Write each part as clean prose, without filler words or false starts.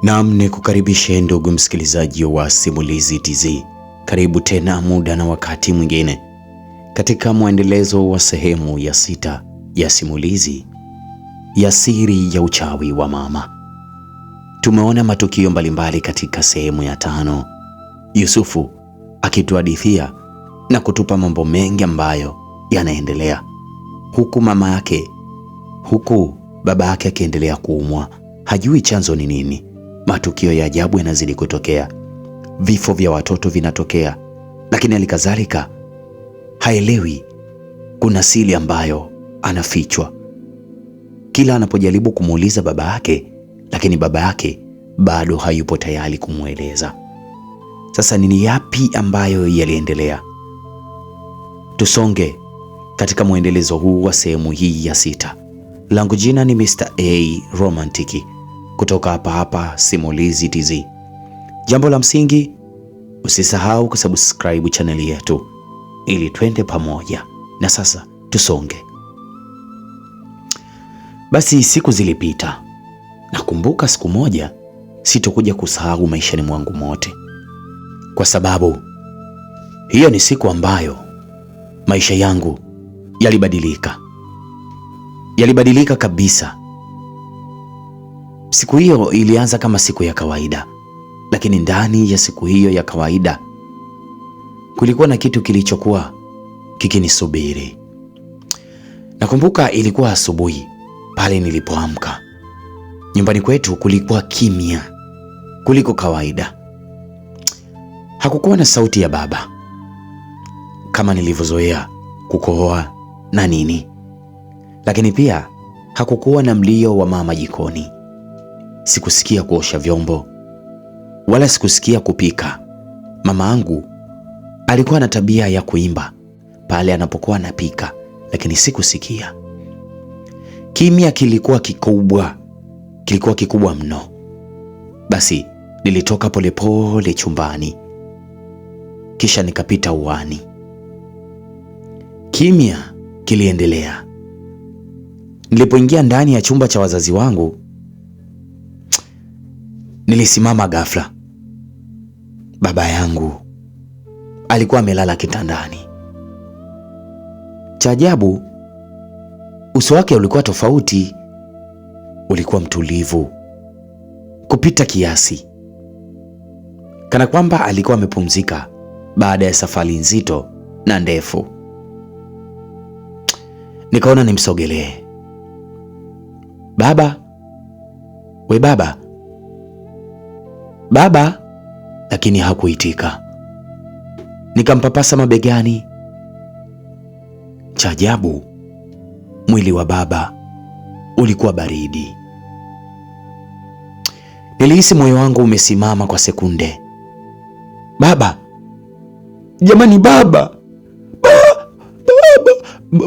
Naam, nikukaribishe ndugu msikilizaji wa Simulizi Tz. Karibu tena muda na wakati mwingine katika mwendelezo wa sehemu ya 6 ya simulizi ya siri ya uchawi wa mama. Tumeona matukio mbalimbali katika sehemu ya 5, Yusufu akituhadithia na kutupa mambo mengi ambayo yanaendelea huku baba yake akiendelea kuumwa, hajui chanzo ni nini. Matukio ya ajabu yanazidi kutokea, vifo vya watoto vinatokea, lakini alikadhalika haelewi kuna siri ambayo anafichwa. Kila anapojaribu kumuuliza baba yake, lakini baba yake bado hayupo tayari kumweleza. Sasa ni yapi ambayo yaliendelea? Tusonge katika mwendelezo huu wa sehemu hii ya 6. Langu jina ni Mr. A Romantiki kutoka hapa Simulizi Tz. Jambo la msingi, usisahau kusubscribe channel yetu ili twende pamoja. Na sasa tusonge. Basi siku zilipita. Nakumbuka siku moja sitokuja kusahau maishani mwangu mote, kwa sababu hiyo ni siku ambayo maisha yangu yalibadilika kabisa. Siku hiyo ilianza kama siku ya kawaida, lakini ndani ya siku hiyo ya kawaida kulikuwa na kitu kilichokuwa kikinisubiri. Nakumbuka ilikuwa asubuhi pale nilipoamka. Nyumbani kwetu kulikuwa kimya kuliko kawaida. Hakukuwa na sauti ya baba kama nilivyozoea kukohoa na nini, lakini pia hakukuwa na mlio wa mama jikoni. Sikusikia kuosha vyombo wala sikusikia kupika. Mama angu alikuwa na tabia ya kuimba pale anapokuwa anapika, lakini sikusikia. Kimya kilikuwa kikubwa mno. Basi nilitoka polepole chumbani, kisha nikapita uani. Kimya kiliendelea. Nilipoingia ndani ya chumba cha wazazi wangu, nilisimama ghafla. Baba yangu alikuwa amelala kitandani. Cha ajabu, uso wake ulikuwa tofauti. Ulikuwa mtulivu kupita kiasi, kana kwamba alikuwa amepumzika baada ya safari nzito na ndefu. Nikaona nimsogelee. Baba, we baba, baba, lakini hakuitika. Nikampapasa mabegani. Cha ajabu, mwili wa baba ulikuwa baridi. Nilihisi moyo wangu umesimama kwa sekunde. Baba, jamani, baba,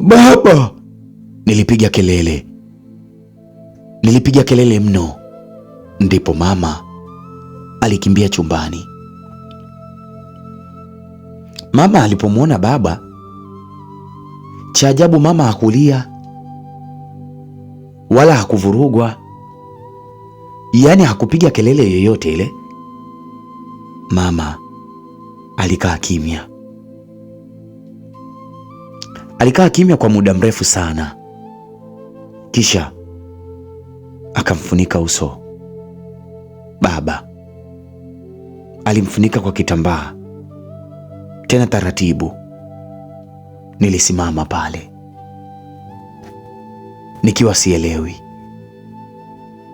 baba! Nilipiga kelele mno. Ndipo mama alikimbia chumbani. Mama alipomwona baba, cha ajabu, mama hakulia wala hakuvurugwa, yaani hakupiga kelele yoyote ile. Mama alikaa kimya. Alikaa kimya kwa muda mrefu sana, kisha akamfunika uso. Baba alimfunika kwa kitambaa, tena taratibu. Nilisimama pale nikiwa sielewi,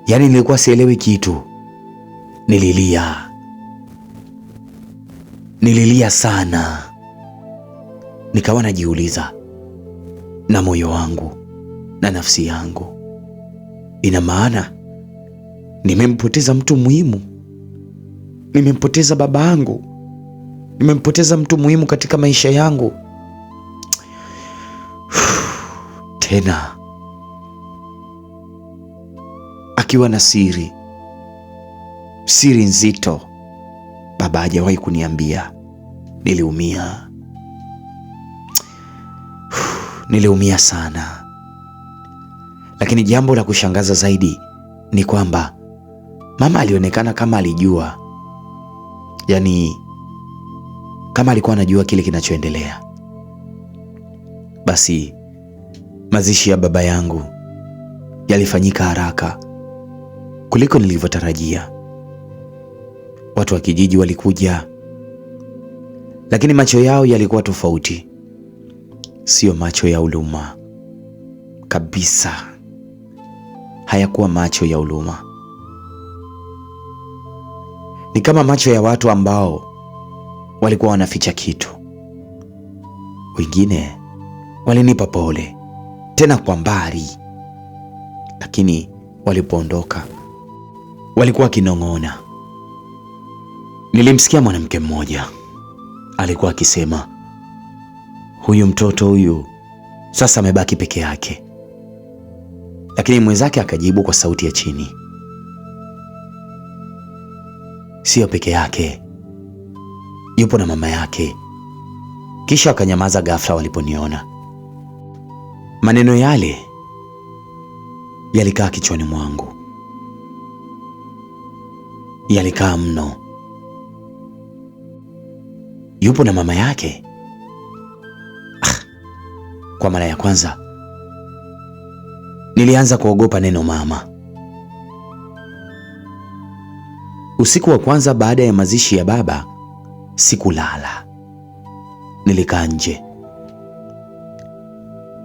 yaani nilikuwa sielewi kitu. Nililia sana. Nikawa najiuliza na moyo wangu na nafsi yangu, ina maana nimempoteza mtu muhimu? Nimempoteza baba yangu? Nimempoteza mtu muhimu katika maisha yangu? Tena akiwa na siri nzito baba hajawahi kuniambia. Niliumia sana. Lakini jambo la kushangaza zaidi ni kwamba Mama alionekana kama alijua, yaani kama alikuwa anajua kile kinachoendelea. Basi mazishi ya baba yangu yalifanyika haraka kuliko nilivyotarajia. Watu wa kijiji walikuja, lakini macho yao yalikuwa tofauti. Sio macho ya huruma kabisa, hayakuwa macho ya huruma. Ni kama macho ya watu ambao walikuwa wanaficha kitu. Wengine walinipa pole tena kwa mbali, lakini walipoondoka walikuwa wakinong'ona. Nilimsikia mwanamke mmoja alikuwa akisema, huyu mtoto huyu sasa amebaki peke yake. Lakini mwenzake akajibu kwa sauti ya chini, sio peke yake, yupo na mama yake. Kisha akanyamaza ghafla waliponiona. Maneno yale yalikaa kichwani mwangu, yalikaa mno. Yupo na mama yake? Kwa mara ya kwanza nilianza kuogopa neno mama. Usiku wa kwanza baada ya mazishi ya baba sikulala. Nilikaa nje.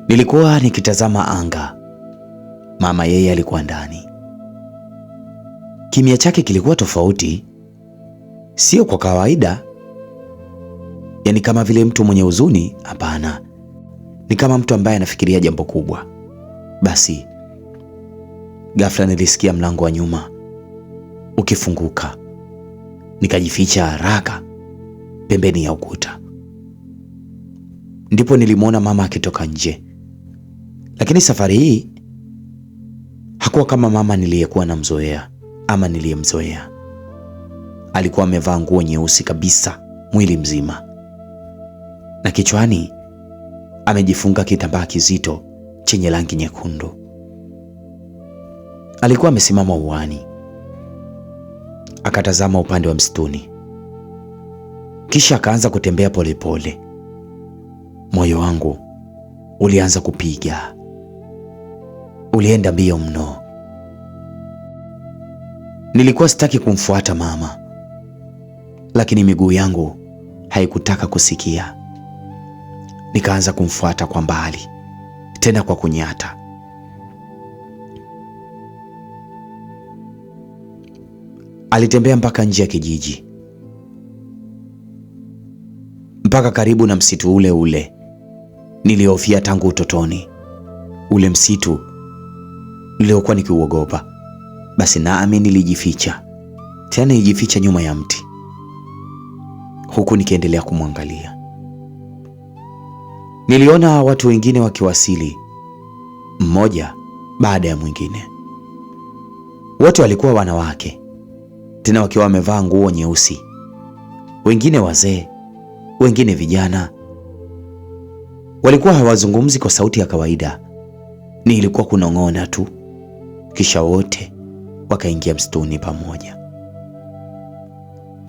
Nilikuwa nikitazama anga. Mama yeye alikuwa ndani. Kimya chake kilikuwa tofauti, sio kwa kawaida, yaani kama vile mtu mwenye huzuni. Hapana, ni kama mtu ambaye anafikiria jambo kubwa. Basi ghafla nilisikia mlango wa nyuma ukifunguka. Nikajificha haraka pembeni ya ukuta. Ndipo nilimwona mama akitoka nje. Lakini safari hii hakuwa kama mama niliyekuwa namzoea ama niliyemzoea. Alikuwa amevaa nguo nyeusi kabisa mwili mzima, na kichwani amejifunga kitambaa kizito chenye rangi nyekundu. Alikuwa amesimama uani, akatazama upande wa msituni. Kisha akaanza kutembea polepole. Moyo wangu ulianza kupiga. Ulienda mbio mno. Nilikuwa sitaki kumfuata mama, lakini miguu yangu haikutaka kusikia. Nikaanza kumfuata kwa mbali, tena kwa kunyata. Alitembea mpaka nje ya kijiji, mpaka karibu na msitu ule ule nilihofia tangu utotoni, ule msitu niliokuwa nikiuogopa. Basi nami nilijificha, tena nilijificha nyuma ya mti, huku nikiendelea kumwangalia. Niliona watu wengine wakiwasili, mmoja baada ya mwingine. Wote walikuwa wanawake, tena wakiwa wamevaa nguo nyeusi. Wengine wazee, wengine vijana. Walikuwa hawazungumzi kwa sauti ya kawaida, ni ilikuwa kunong'ona tu. Kisha wote wakaingia msituni pamoja.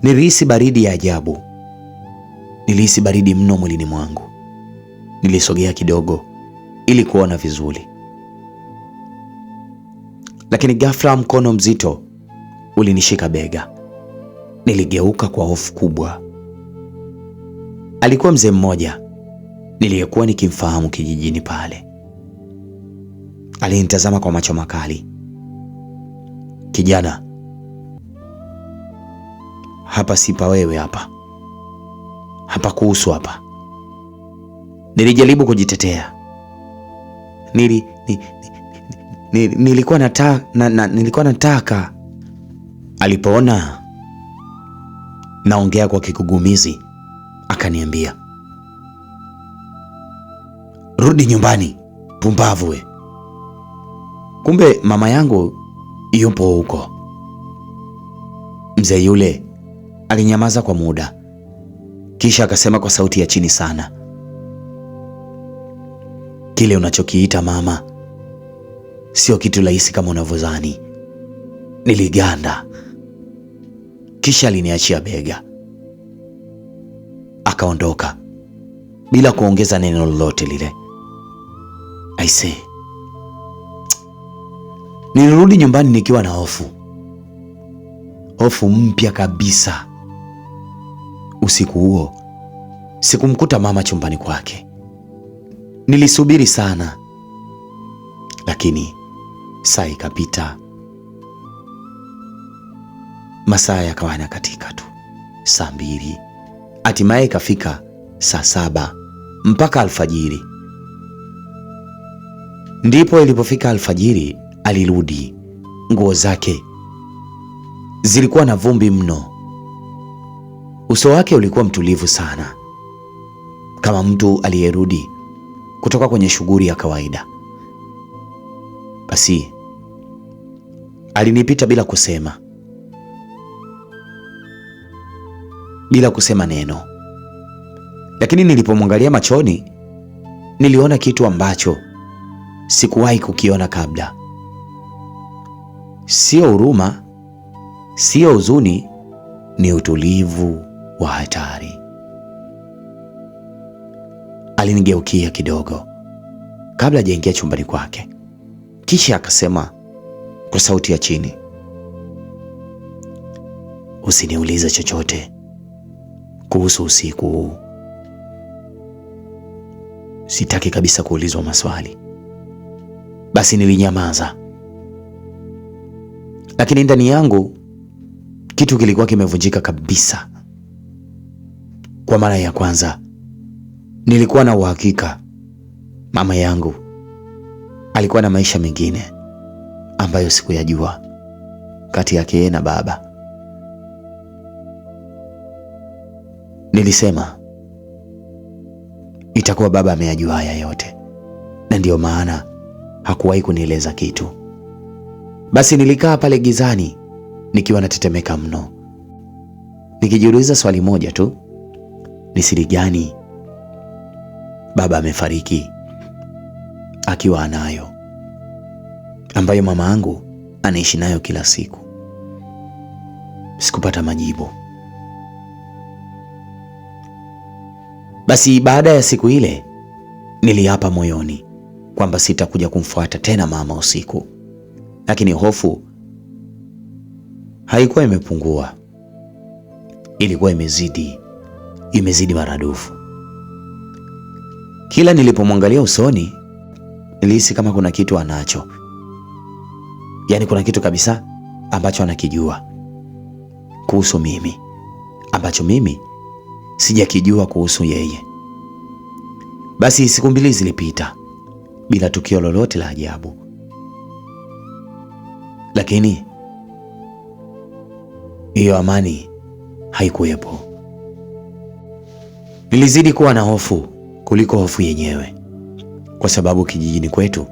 Nilihisi baridi ya ajabu. Nilihisi baridi mno mwilini mwangu. Nilisogea kidogo ili kuona vizuri, lakini ghafla mkono mzito ulinishika bega. Niligeuka kwa hofu kubwa. Alikuwa mzee mmoja niliyekuwa nikimfahamu kijijini pale. Alinitazama kwa macho makali. Kijana, hapa si pa wewe, hapa kuhusu hapa. Nilijaribu kujitetea. Nilikuwa nataka. Alipoona naongea kwa kigugumizi, akaniambia, rudi nyumbani, pumbavu we. Kumbe mama yangu yupo huko. Mzee yule alinyamaza kwa muda, kisha akasema kwa sauti ya chini sana, kile unachokiita mama sio kitu rahisi kama unavyodhani. Niliganda, kisha aliniachia bega akaondoka bila kuongeza neno lolote lile. Aise, nilirudi nyumbani nikiwa na hofu mpya kabisa. Usiku huo sikumkuta mama chumbani kwake. Nilisubiri sana, lakini saa ikapita. Masaa yakawa yanakatika tu. Saa 2, hatimaye ikafika saa 7 mpaka alfajiri. Ndipo ilipofika alfajiri alirudi. Nguo zake zilikuwa na vumbi mno. Uso wake ulikuwa mtulivu sana, kama mtu aliyerudi kutoka kwenye shughuli ya kawaida. Basi alinipita bila kusema neno, lakini nilipomwangalia machoni niliona kitu ambacho sikuwahi kukiona kabla. Sio huruma, sio huzuni, ni utulivu wa hatari. Alinigeukia kidogo kabla hajaingia chumbani kwake, kisha akasema kwa sauti ya chini, usiniulize chochote kuhusu usiku huu. Sitaki kabisa kuulizwa maswali. Basi nilinyamaza, lakini ndani yangu kitu kilikuwa kimevunjika kabisa. Kwa mara ya kwanza nilikuwa na uhakika mama yangu alikuwa na maisha mengine ambayo sikuyajua kati yake yeye na baba. Nilisema itakuwa baba ameyajua haya yote, na ndiyo maana hakuwahi kunieleza kitu. Basi nilikaa pale gizani nikiwa natetemeka mno, nikijiuliza swali moja tu, ni siri gani baba amefariki akiwa anayo, ambayo mama yangu anaishi nayo kila siku? Sikupata majibu. Basi baada ya siku ile niliapa moyoni kwamba sitakuja kumfuata tena mama usiku, lakini hofu haikuwa imepungua, ilikuwa imezidi maradufu. Kila nilipomwangalia usoni nilihisi kama kuna kitu anacho, yaani kuna kitu kabisa ambacho anakijua kuhusu mimi ambacho mimi sijakijua kuhusu yeye. Basi siku 2 zilipita bila tukio lolote la ajabu, lakini hiyo amani haikuwepo. Nilizidi kuwa na hofu kuliko hofu yenyewe, kwa sababu kijijini kwetu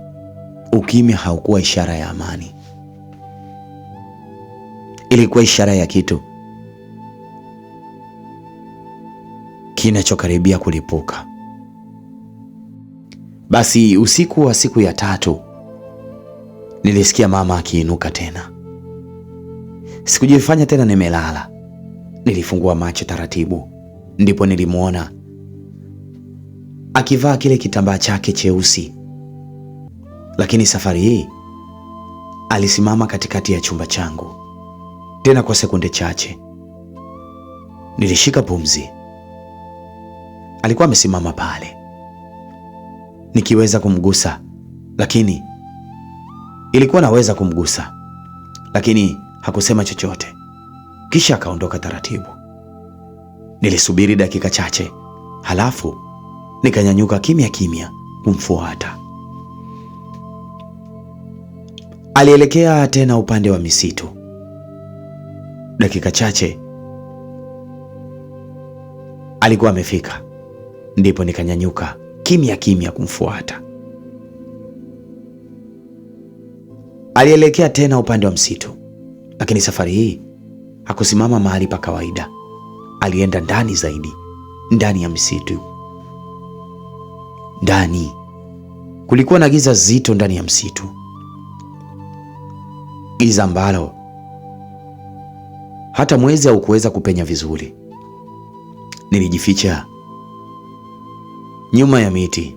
ukimya haukuwa ishara ya amani. Ilikuwa ishara ya kitu kinachokaribia kulipuka. Basi usiku wa siku ya 3 nilisikia mama akiinuka tena. Sikujifanya tena nimelala. Nilifungua macho taratibu, ndipo nilimwona akivaa kile kitambaa chake cheusi. Lakini safari hii alisimama katikati ya chumba changu, tena kwa sekunde chache. Nilishika pumzi. Alikuwa amesimama pale, nikiweza kumgusa, lakini ilikuwa naweza kumgusa, lakini hakusema chochote. Kisha akaondoka taratibu. Nilisubiri dakika chache, halafu nikanyanyuka kimya kimya kumfuata. Alielekea tena upande wa misitu. Dakika chache alikuwa amefika, ndipo nikanyanyuka kimya kimya kumfuata. Alielekea tena upande wa msitu, lakini safari hii hakusimama mahali pa kawaida. Alienda ndani zaidi, ndani ya msitu. Ndani kulikuwa na giza zito ndani ya msitu, giza ambalo Hata mwezi haukuweza kupenya vizuri. Nilijificha nyuma ya miti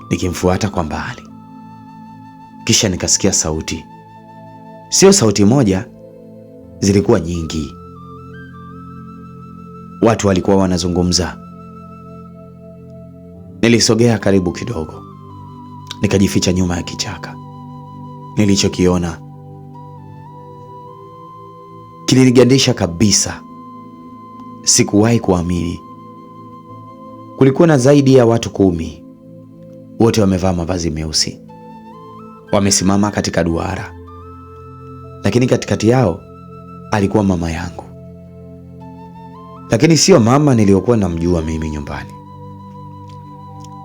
nikimfuata kwa mbali. Kisha nikasikia sauti. Sio sauti moja, zilikuwa nyingi. Watu walikuwa wanazungumza. Nilisogea karibu kidogo, nikajificha nyuma ya kichaka. Nilichokiona kilinigandisha kabisa. Sikuwahi kuamini. Kulikuwa na zaidi ya watu 10. Wote wamevaa mavazi meusi. Wamesimama katika duara. Lakini katikati yao alikuwa mama yangu. Lakini sio mama niliyokuwa namjua mimi nyumbani.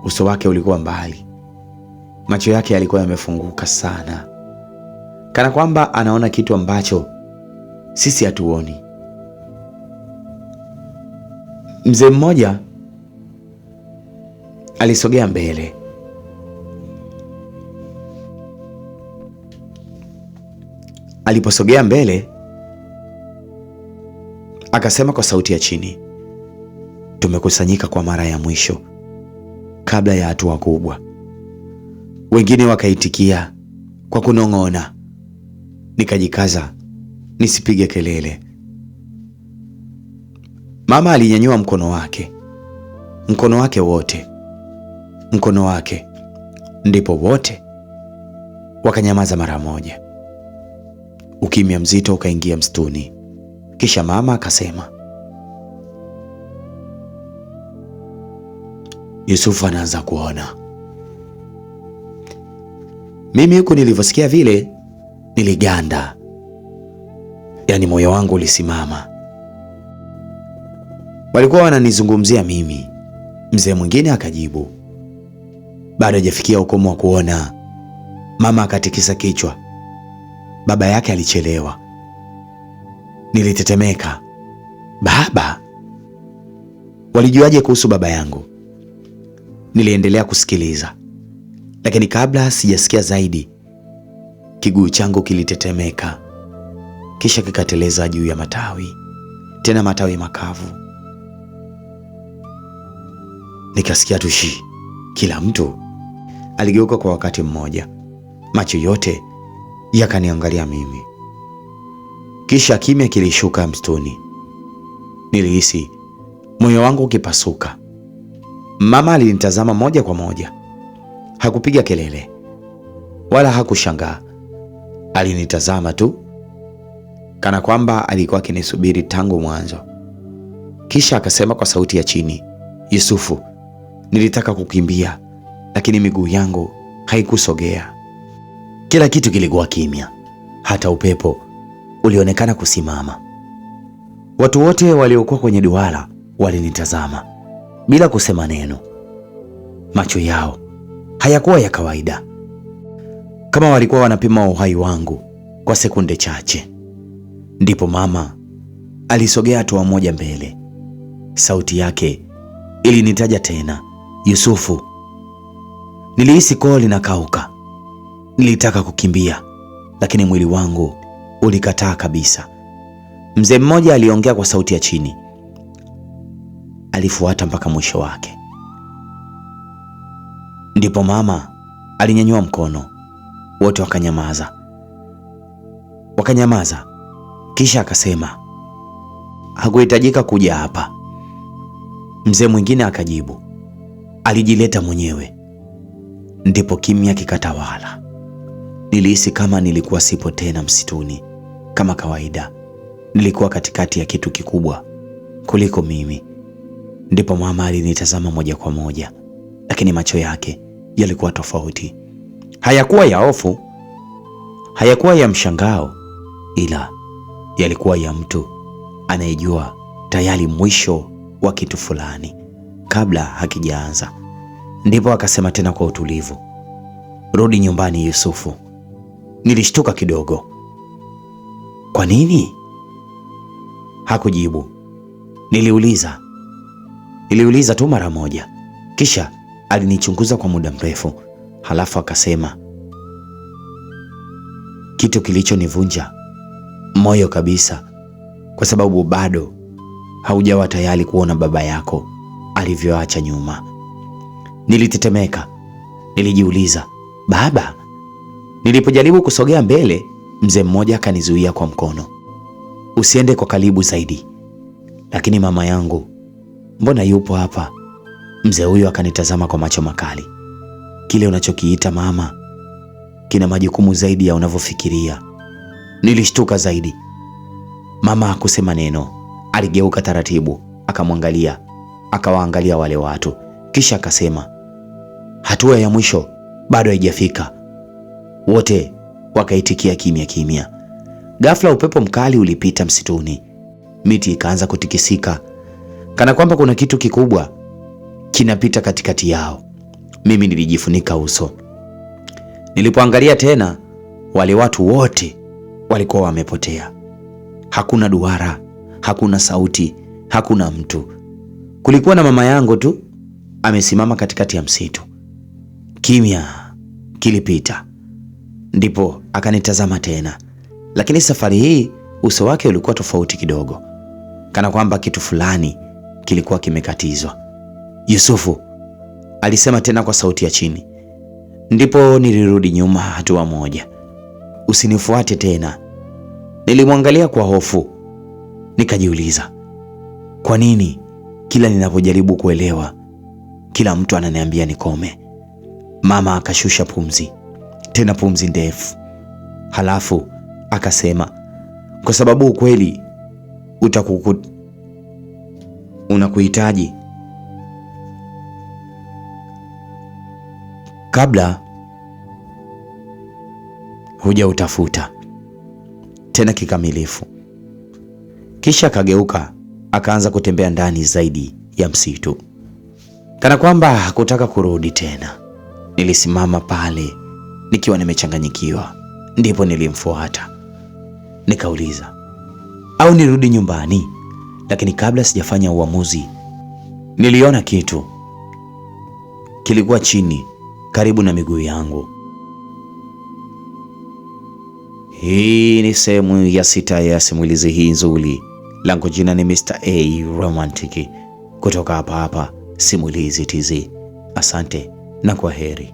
Uso wake ulikuwa mbali. Macho yake yalikuwa yamefunguka sana, kana kwamba anaona kitu ambacho sisi hatuoni. Mzee mmoja alisogea mbele. Aliposogea mbele, akasema kwa sauti ya chini, tumekusanyika kwa mara ya mwisho kabla ya hatua kubwa. Wengine wakaitikia kwa kunong'ona. Nikajikaza nisipige kelele. Mama alinyanyua mkono wake wote, mkono wake. Ndipo wote wakanyamaza mara moja. Ukimya mzito ukaingia msituni. Kisha mama akasema, Yusufu anaanza kuona. Mimi huku nilivyosikia vile niliganda. Yaani moyo wangu ulisimama. Walikuwa wananizungumzia mimi. Mzee mwingine akajibu, bado hajafikia ukomo wa kuona. Mama akatikisa kichwa. Baba yake alichelewa. Nilitetemeka. Baba? Walijuaje kuhusu baba yangu? Niliendelea kusikiliza, lakini kabla sijasikia zaidi, kiguu changu kilitetemeka, kisha kikateleza juu ya matawi, tena matawi makavu. Nikasikia tushi. Kila mtu aligeuka kwa wakati mmoja. Macho yote yakaniangalia mimi. Kisha kimya kilishuka msituni. Nilihisi moyo wangu ukipasuka. Mama alinitazama moja kwa moja. Hakupiga kelele wala hakushangaa. Alinitazama tu kana kwamba alikuwa akinisubiri tangu mwanzo. Kisha akasema kwa sauti ya chini, Yusufu, nilitaka kukimbia, lakini miguu yangu haikusogea. Kila kitu kilikuwa kimya. Hata upepo ulionekana kusimama. Watu wote waliokuwa kwenye duara walinitazama bila kusema neno. Macho yao hayakuwa ya kawaida, kama walikuwa wanapima uhai wangu kwa sekunde chache. Ndipo mama alisogea hatua moja mbele. Sauti yake ilinitaja tena, Yusufu. Nilihisi koo linakauka. Nilitaka kukimbia, lakini mwili wangu ulikataa kabisa. Mzee mmoja aliongea kwa sauti ya chini. Alifuata mpaka mwisho wake. Ndipo mama alinyanyua mkono. Wote wakanyamaza. Kisha akasema, hakuhitajika kuja hapa. Mzee mwingine akajibu, alijileta mwenyewe. Ndipo kimya kikatawala. Nilihisi kama nilikuwa sipo tena msituni kama kawaida. Nilikuwa katikati ya kitu kikubwa kuliko mimi. Ndipo mama alinitazama moja kwa moja, lakini macho yake yalikuwa tofauti. Hayakuwa ya hofu, hayakuwa ya mshangao, ila yalikuwa ya mtu anayejua tayari mwisho wa kitu fulani kabla hakijaanza. Ndipo akasema tena kwa utulivu, rudi nyumbani Yusufu. Nilishtuka kidogo. Kwa nini? Hakujibu. Niliuliza tu mara moja. Kisha alinichunguza kwa muda mrefu, halafu akasema, kitu kilichonivunja moyo kabisa kwa sababu bado haujawa tayari kuona baba yako alivyoacha nyuma. Nilitetemeka. Nilijiuliza, baba? Nilipojaribu kusogea mbele, mzee mmoja akanizuia kwa mkono. Usiende kwa karibu zaidi. Lakini mama yangu, mbona yupo hapa? Mzee huyo akanitazama kwa macho makali. Kile unachokiita mama kina majukumu zaidi ya unavyofikiria. Nilishtuka zaidi. Mama hakusema neno. Aligeuka taratibu, akamwangalia, akawaangalia wale watu, kisha akasema, hatua ya mwisho bado haijafika. Wote wakaitikia kimya kimya. Ghafla upepo mkali ulipita msituni. Miti ikaanza kutikisika kana kwamba kuna kitu kikubwa kinapita katikati yao. Mimi nilijifunika uso. Nilipoangalia tena, wale watu wote walikuwa wamepotea. Hakuna duara, hakuna sauti, hakuna mtu. Kulikuwa na mama yangu tu amesimama katikati ya msitu. Kimya kilipita. Ndipo akanitazama tena, lakini safari hii uso wake ulikuwa tofauti kidogo, kana kwamba kitu fulani kilikuwa kimekatizwa. Yusufu, alisema tena kwa sauti ya chini. Ndipo nilirudi nyuma hatua moja. Usinifuate tena. Nilimwangalia kwa hofu. Nikajiuliza, kwa nini kila ninapojaribu kuelewa, kila mtu ananiambia nikome? Mama akashusha pumzi, tena pumzi ndefu. Halafu akasema, kwa sababu ukweli unakuhitaji. Kabla hujautafuta tena kikamilifu. Kisha akageuka, akaanza kutembea ndani zaidi ya msitu, kana kwamba hakutaka kurudi tena. Nilisimama pale nikiwa nimechanganyikiwa. Ndipo nilimfuata. Nikauliza, au nirudi nyumbani? Lakini kabla sijafanya uamuzi, niliona kitu kilikuwa chini karibu na miguu yangu. Hii ni sehemu ya 6 ya simulizi hii nzuri. Langu jina ni Mr. A Romantic, kutoka hapa Simulizi TZ. Asante na kwaheri.